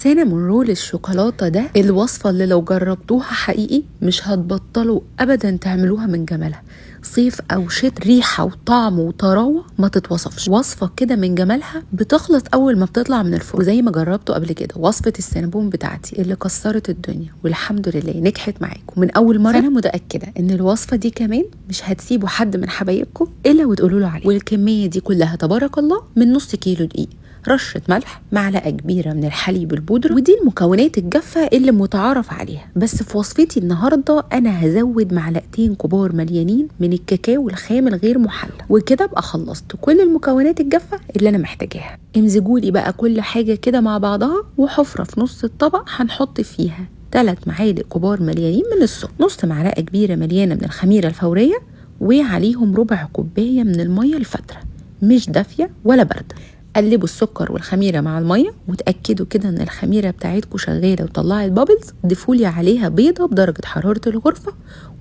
سينامون رول الشوكولاتة ده الوصفة اللي لو جربتوها حقيقي مش هتبطلوا أبدا تعملوها من جمالها. صيف أو شتاء، ريحة وطعم وطراوة ما تتوصفش. وصفة كده من جمالها بتخلص أول ما بتطلع من الفرن. وزي ما جربته قبل كده وصفة السينابون بتاعتي اللي كسرت الدنيا والحمد لله نجحت معاكم من أول مرة، فأنا متأكدة إن الوصفة دي كمان مش هتسيبوا حد من حبايبكم إلا وتقولوا له عليها. والكمية دي كلها تبارك الله من نص كيلو دقيق، رشة ملح، معلقة كبيرة من الحليب البودرة، ودي المكونات الجافة اللي متعارف عليها. بس في وصفتي النهاردة أنا هزود معلقتين كبار مليانين من الكاكاو الخام الغير محلى، وكده أبقى خلصت كل المكونات الجافة اللي أنا محتاجاها. امزجولي بقى كل حاجة كده مع بعضها، وحفرة في نص الطبق هنحط فيها 3 معالق كبار مليانين من السكر، نص معلقة كبيرة مليانة من الخميرة الفورية، وعليهم ربع كوباية من المية الفترة مش دافية ولا باردة. قلبوا السكر والخميره مع الميه وتاكدوا كده ان الخميره بتاعتكم شغاله وطلعت بابلز. ضيفولي عليها بيضه بدرجه حراره الغرفه،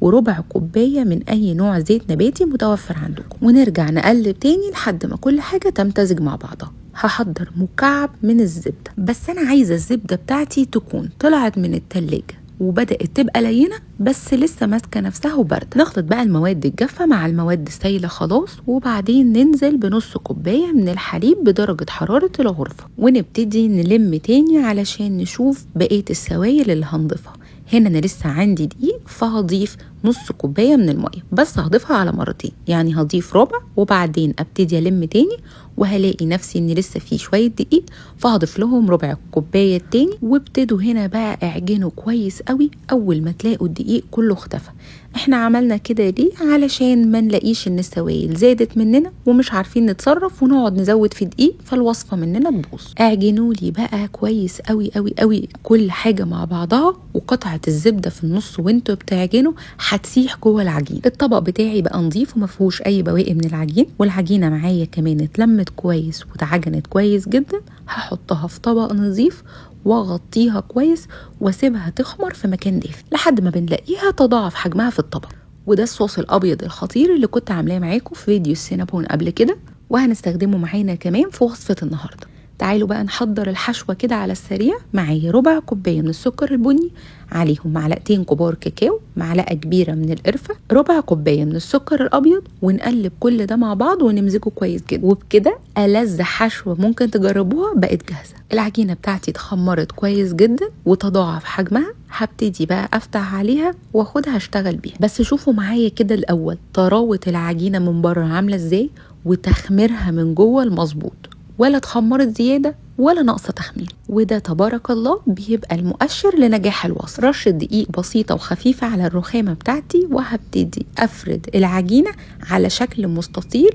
وربع كوبايه من اي نوع زيت نباتي متوفر عندكم، ونرجع نقلب تاني لحد ما كل حاجه تمتزج مع بعضها. هحضر مكعب من الزبده، بس انا عايزه الزبده بتاعتي تكون طلعت من التلاجة وبدأت تبقى لينة بس لسه ماسكة نفسها وباردة. نخلط بقى المواد الجافة مع المواد السايلة خلاص، وبعدين ننزل بنص كوباية من الحليب بدرجة حرارة الغرفة، ونبتدي نلم تاني علشان نشوف بقية السوائل اللي هنضيفها. هنا انا لسه عندي دقيق، فهضيف نص كوبايه من الميه، بس هضيفها على مرتين، يعني هضيف ربع وبعدين ابتدي الم تاني، وهلاقي نفسي ان لسه في شويه دقيق فهضيف لهم ربع كوبايه تاني. وابتدوا هنا بقى اعجنوا كويس قوي. اول ما تلاقوا الدقيق كله اختفى. احنا عملنا كده ليه؟ علشان ما نلاقيش ان السوائل زادت مننا ومش عارفين نتصرف ونقعد نزود في دقيق فالوصفه مننا تبوظ. اعجنوا لي بقى كويس قوي قوي قوي كل حاجه مع بعضها، وقطعه الزبده في النص وانتوا بتعجنوا هتسيح جوه العجين. الطبق بتاعي بقى نظيف وما فيهوش اي بواقي من العجين، والعجينه معايا كمان اتلمت كويس واتعجنت كويس جدا. هحطها في طبق نظيف واغطيها كويس واسيبها تخمر في مكان دافي لحد ما بنلاقيها تضاعف حجمها في الطبق. وده الصوص الابيض الخطير اللي كنت عاملاه معاكم في فيديو السينابون قبل كده، وهنستخدمه معانا كمان في وصفه النهارده. تعالوا بقى نحضر الحشوه كده على السريع. معايا ربع كوبايه من السكر البني، عليهم معلقتين كبار كاكاو، معلقه كبيره من القرفه، ربع كوبايه من السكر الابيض، ونقلب كل ده مع بعض ونمزجه كويس جدا. وبكده ألذ حشوه ممكن تجربوها بقت جاهزه. العجينه بتاعتي اتخمرت كويس جدا وتضاعف حجمها. هبتدي بقى افتح عليها واخدها اشتغل بيها. بس شوفوا معايا كده الاول طراوه العجينه من بره عامله ازاي، وتخميرها من جوه المظبوط، ولا اتخمرت زياده ولا ناقصه تخمير. وده تبارك الله بيبقى المؤشر لنجاح الوصفه. رشه دقيق بسيطه وخفيفه على الرخامه بتاعتي، وهبتدي افرد العجينه على شكل مستطيل،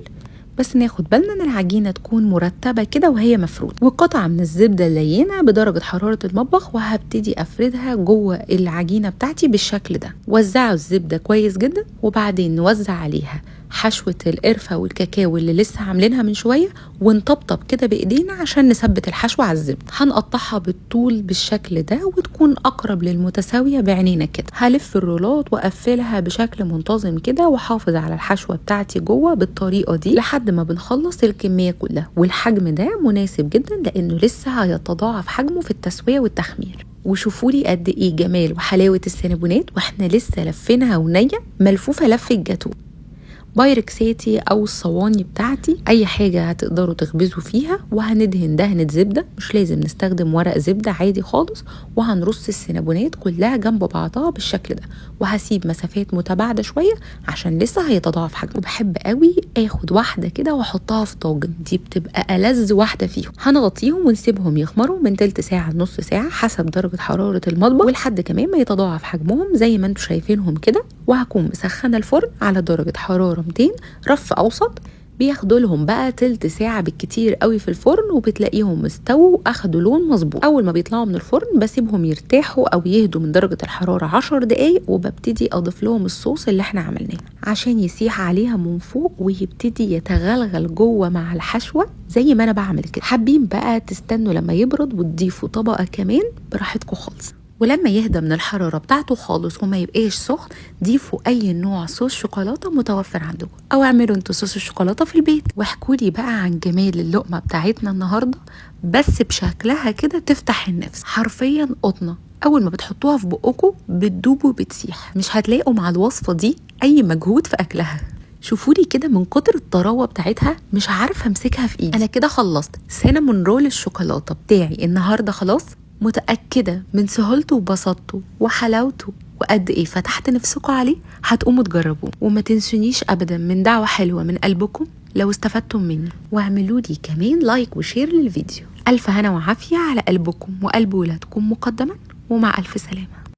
بس ناخد بالنا ان العجينه تكون مرتبه كده وهي مفروده. وقطعه من الزبده اللينه بدرجه حراره المطبخ، وهبتدي افردها جوه العجينه بتاعتي بالشكل ده. وزعوا الزبده كويس جدا، وبعدين نوزع عليها حشوه القرفه والكاكاو اللي لسه عاملينها من شويه، ونطبطب كده بايدينا عشان نثبت الحشوه على الزبده. هنقطعها بالطول بالشكل ده وتكون اقرب للمتساويه بعينينا كده. هلف الرولات واقفلها بشكل منتظم كده، واحافظ على الحشوه بتاعتي جوه بالطريقه دي لحد ما بنخلص الكميه كلها. والحجم ده مناسب جدا لانه لسه هيتضاعف حجمه في التسويه والتخمير. وشوفوا لي قد ايه جمال وحلاوه السينابونات واحنا لسه لفينها ونيه ملفوفه لفه جاتو. بايركساتي او الصواني بتاعتي اي حاجه هتقدروا تخبزوا فيها، وهندهن دهنه زبده، مش لازم نستخدم ورق زبده، عادي خالص. وهنرص السينابونات كلها جنب بعضها بالشكل ده، وهسيب مسافات متباعده شويه عشان لسه هيتضاعف حجمه. وبحب قوي اخد واحده كده واحطها في طاجن، دي بتبقى ألذ واحده فيهم. هنغطيهم ونسيبهم يخمروا من تلت ساعه لنص ساعه حسب درجه حراره المطبخ، ولحد كمان ما يتضاعف حجمهم زي ما انتم شايفينهم كده. وهكون مسخنه الفرن على درجه حراره 200 رف اوسط. بياخدوا لهم بقى تلت ساعه بالكتير قوي في الفرن، وبتلاقيهم مستووا واخدوا لون مظبوط. اول ما بيطلعوا من الفرن بسيبهم يرتاحوا او يهدوا من درجه الحراره 10 دقايق، وببتدي اضيف لهم الصوص اللي احنا عملناه عشان يسيح عليها من فوق ويبتدي يتغلغل جوه مع الحشوه زي ما انا بعمل كده. حابين بقى تستنوا لما يبرد وتضيفوا طبقه كمان براحتكم خالص. ولما يهدى من الحرارة بتاعته خالص وما يبقاش سخن، ضيفوا اي نوع صوص شوكولاتة متوفر عندكم، او اعملوا انتوا صوص الشوكولاتة في البيت. واحكوا لي بقى عن جمال اللقمة بتاعتنا النهاردة، بس بشكلها كده تفتح النفس، حرفيا قطنة اول ما بتحطوها في بقكم بتدوب وبتسيح. مش هتلاقوا مع الوصفة دي اي مجهود في اكلها. شوفولي كده من كتر الطراوه بتاعتها مش عارفه امسكها في ايدي. انا كده خلصت سينامون رول الشوكولاته بتاعي النهارده خلاص. متاكده من سهولته وبساطته وحلاوته وقد ايه فتحت نفسكم عليه. هتقوموا تجربوه، وما تنسونيش ابدا من دعوه حلوه من قلبكم لو استفدتم مني، واعملوا لي كمان لايك وشير للفيديو. الف هنا وعافيه على قلبكم وقلب ولادكم مقدما، ومع الف سلامه.